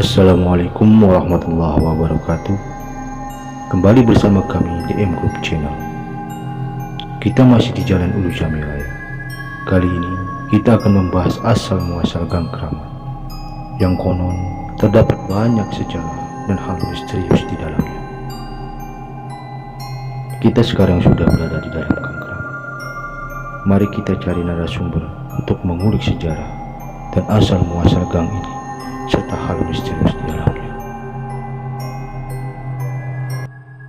Assalamualaikum warahmatullahi wabarakatuh. Kembali bersama kami di M Group Channel. Kita masih di Jalan Ulu Jami Raya. Kali ini kita akan membahas asal muasal Gang Kramat yang konon terdapat banyak sejarah dan hal misterius di dalamnya. Kita sekarang sudah berada di dalam Gang Kramat. Mari kita cari narasumber untuk mengulik sejarah dan asal muasal gang ini serta hal misterius di dalamnya.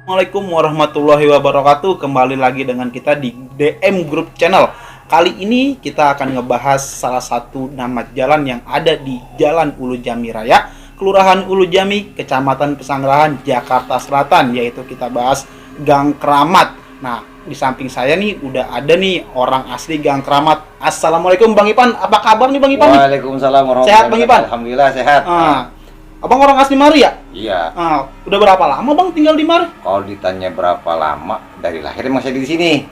Assalamualaikum warahmatullahi wabarakatuh. Kembali lagi dengan kita di DM Group Channel. Kali ini kita akan ngebahas salah satu nama jalan yang ada di Jalan Ulu Jami Raya, Kelurahan Ulu Jami, Kecamatan Pesanggerahan, Jakarta Selatan, yaitu kita bahas Gang Kramat. Nah, di samping saya nih udah ada nih orang asli Gang Kramat. Assalamualaikum Bang Ipan, apa kabar nih Bang Ipan? Waalaikumsalam warahmatullahi Sehat Bang Ipan? Alhamdulillah sehat. Abang orang asli Mari ya? Iya. Udah berapa lama Bang tinggal di Mari? Kalau ditanya berapa lama dari lahir emang saya di sini.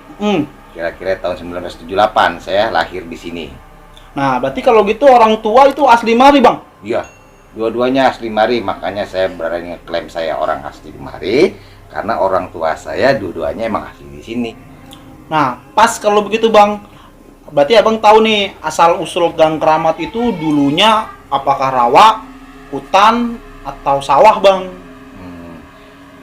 Kira-kira tahun 1978 saya lahir di sini. Nah, berarti kalau gitu orang tua itu asli Mari Bang? Iya. Dua-duanya asli Mari, makanya saya berani ngeklaim saya orang asli di Mari karena orang tua saya dua-duanya emang asli di sini. Nah, pas kalau begitu Bang. Berarti Abang tahu nih asal-usul Gang Kramat itu dulunya apakah rawa, hutan, atau sawah Bang?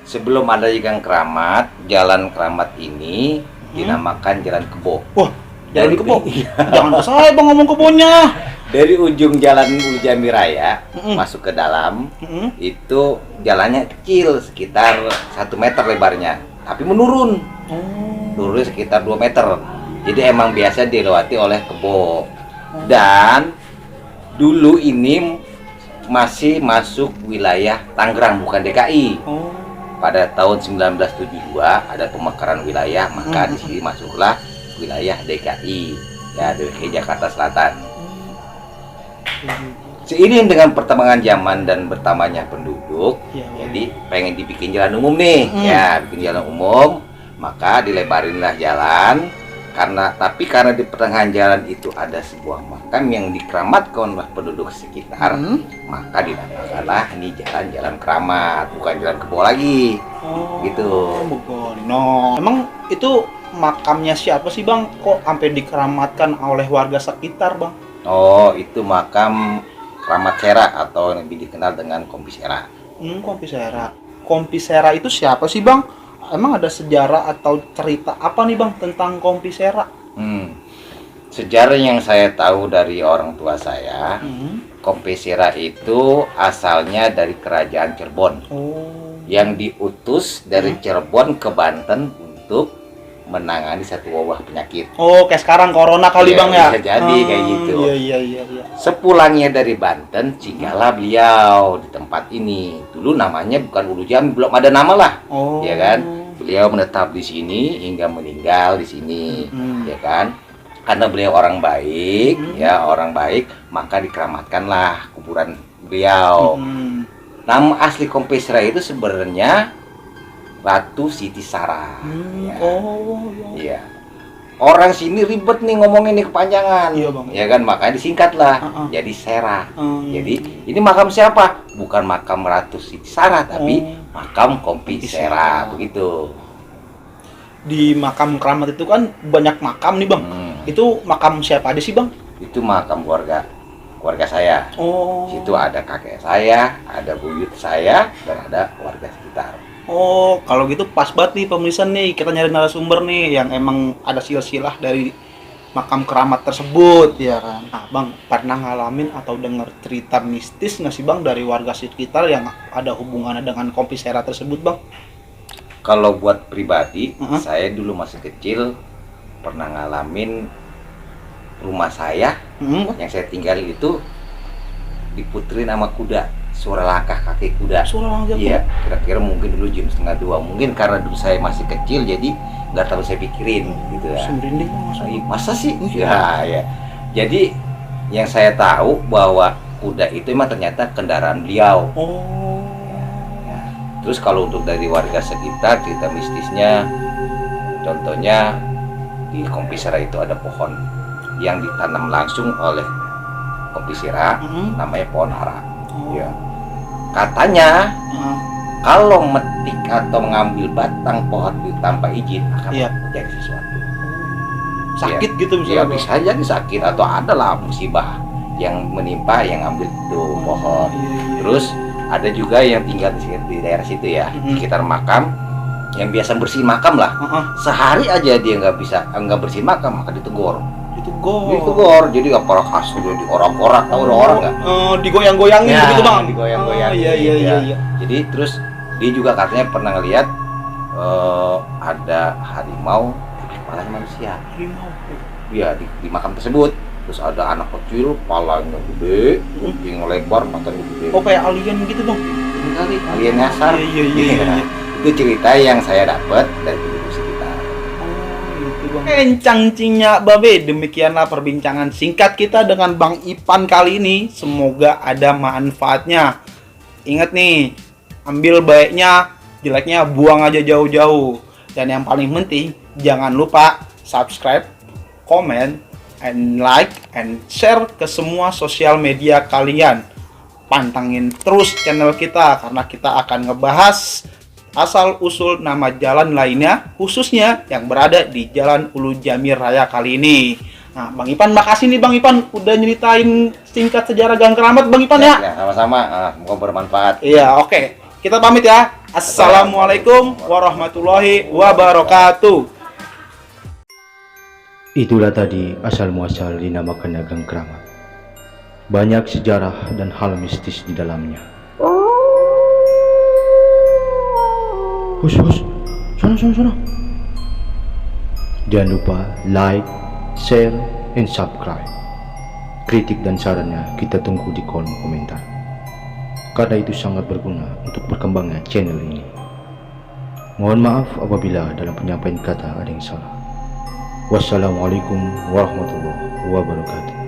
Sebelum ada Gang Kramat, Jalan Kramat ini dinamakan Jalan Kebo. Wah, Jalan Kebo? Iya. Jangan ke saya Bang ngomong kebunnya. Dari ujung Jalan Ulu Jami Raya masuk ke dalam, itu jalannya kecil sekitar 1 meter lebarnya, tapi menurun. Turun sekitar 2 meter. Jadi emang biasa dilewati oleh kebo. Dan dulu ini masih masuk wilayah Tangerang, bukan DKI. Pada tahun 1972 ada pemekaran wilayah, maka di sini masuklah wilayah DKI, ya DKI Jakarta Selatan. Seiring dengan perkembangan zaman dan bertambahnya penduduk, jadi pengen dibikin jalan umum nih, ya bikin jalan umum, maka dilebarinlah jalan. Karena di pertengahan jalan itu ada sebuah makam yang dikeramatkan oleh penduduk sekitar, maka dinamakanlah ini jalan Kramat, bukan Jalan Kebo lagi. Gitu. No. Emang itu makamnya siapa sih Bang? Kok sampai dikeramatkan oleh warga sekitar Bang? Oh, itu makam Kramat Sera atau yang lebih dikenal dengan Kompi Sera. Kompi Sera. Kompi Sera itu siapa sih Bang? Emang ada sejarah atau cerita apa nih Bang tentang Kompi Sera? Sejarah yang saya tahu dari orang tua saya, Kompi Sera itu asalnya dari kerajaan Cirebon, yang diutus dari Cirebon ke Banten untuk menangani satu wabah penyakit. Oh, kayak sekarang corona kali Bang ya? Bisa jadi kayak gitu. Iya. Sepulangnya dari Banten, singgahlah beliau di tempat ini. Dulu namanya bukan Ulu Jami, belum ada nama lah, ya kan? Beliau menetap di sini hingga meninggal di sini, ya kan? Karena beliau orang baik, ya orang baik, maka dikeramatkanlah kuburan beliau. Nama asli Kompi Sera itu sebenarnya Ratu Siti Sarah. Iya. Orang sini ribet nih ngomongin nih kepanjangan. Iya, Bang. Ya kan, makanya disingkatlah. Jadi Sera. Jadi ini makam siapa? Bukan makam Ratu Siti Sarah, tapi makam Kompi Sera, begitu. Di makam Kramat itu kan banyak makam nih Bang. Itu makam siapa aja sih Bang? Itu makam keluarga saya. Situ ada kakek saya, ada buyut saya, dan ada warga sekitar. Kalau gitu pas banget nih pemirsa nih, kita nyari narasumber nih yang emang ada silsilah dari makam keramat tersebut, ya kan. Nah Bang, pernah ngalamin atau dengar cerita mistis nggak sih Bang dari warga sekitar yang ada hubungannya dengan Kompi Sera tersebut Bang? Kalau buat pribadi, saya dulu masih kecil pernah ngalamin rumah saya yang saya tinggal itu diputerin sama kuda. Suara langkah kaki kuda. Iya, kira-kira mungkin dulu jam 1:30. Mungkin karena dulu saya masih kecil, jadi nggak terlalu saya pikirin gitu ya. Masa sih? Ya. Jadi yang saya tahu bahwa kuda itu emang ternyata kendaraan beliau. Ya. Terus kalau untuk dari warga sekitar, cerita mistisnya, contohnya di Kompi Sera itu ada pohon yang ditanam langsung oleh Kompi Sera, namanya pohon ara. Ya. katanya Heeh. kalau metik atau mengambil batang pohon itu tanpa izin akan Iya. terjadi sesuatu. Sakit gitu Ya misalnya. bisa jadi sakit atau adalah musibah yang menimpa yang ambil itu pohon. Iya, iya. Terus ada juga yang tinggal di daerah situ ya, sekitar makam, yang biasa bersih makam lah. Heeh. Sehari aja dia nggak bersih makam, maka ditegur. Ditegur. Ditegur, jadi apakah kasurnya diorak-orak, tahu orang nggak? Digoyang-goyangin Ya, begitu bang. digoyang-goyangin, Iya iya ya. iya. Jadi terus dia juga katanya pernah ngelihat ada harimau kepalanya manusia. Harimau. Iya di makam tersebut. Terus ada anak kecil, palanya gede, kuping lebar, matanya gede. Oh kayak alien gitu bang. Ini kali alien nyasar. Iya, iya, iya, iya. Itu cerita yang saya dapat dari penduduk sekitar. Kencang cinya babe, demikianlah perbincangan singkat kita dengan Bang Ipan kali ini. Semoga ada manfaatnya. Ingat nih, ambil baiknya, jeleknya buang aja jauh-jauh. Dan yang paling penting, jangan lupa subscribe, comment, and like, and share ke semua sosial media kalian. Pantangin terus channel kita karena kita akan ngebahas asal-usul nama jalan lainnya, khususnya yang berada di Jalan Ulu Jami Raya kali ini. Nah, Bang Ipan, makasih nih Bang Ipan udah nyeritain singkat sejarah Gang Keramat, Bang Ipan ya. Ya, sama-sama, semoga bermanfaat. Iya, oke. Kita pamit ya. Assalamualaikum warahmatullahi wabarakatuh. Itulah tadi asal muasal dinamakan Gang Keramat. Banyak sejarah dan hal mistis di dalamnya. Hus, sana. Jangan lupa like, share, and subscribe. Kritik dan sarannya kita tunggu di kolom komentar, karena itu sangat berguna untuk perkembangan channel ini. Mohon maaf apabila dalam penyampaian kata ada yang salah. Wassalamualaikum warahmatullahi wabarakatuh.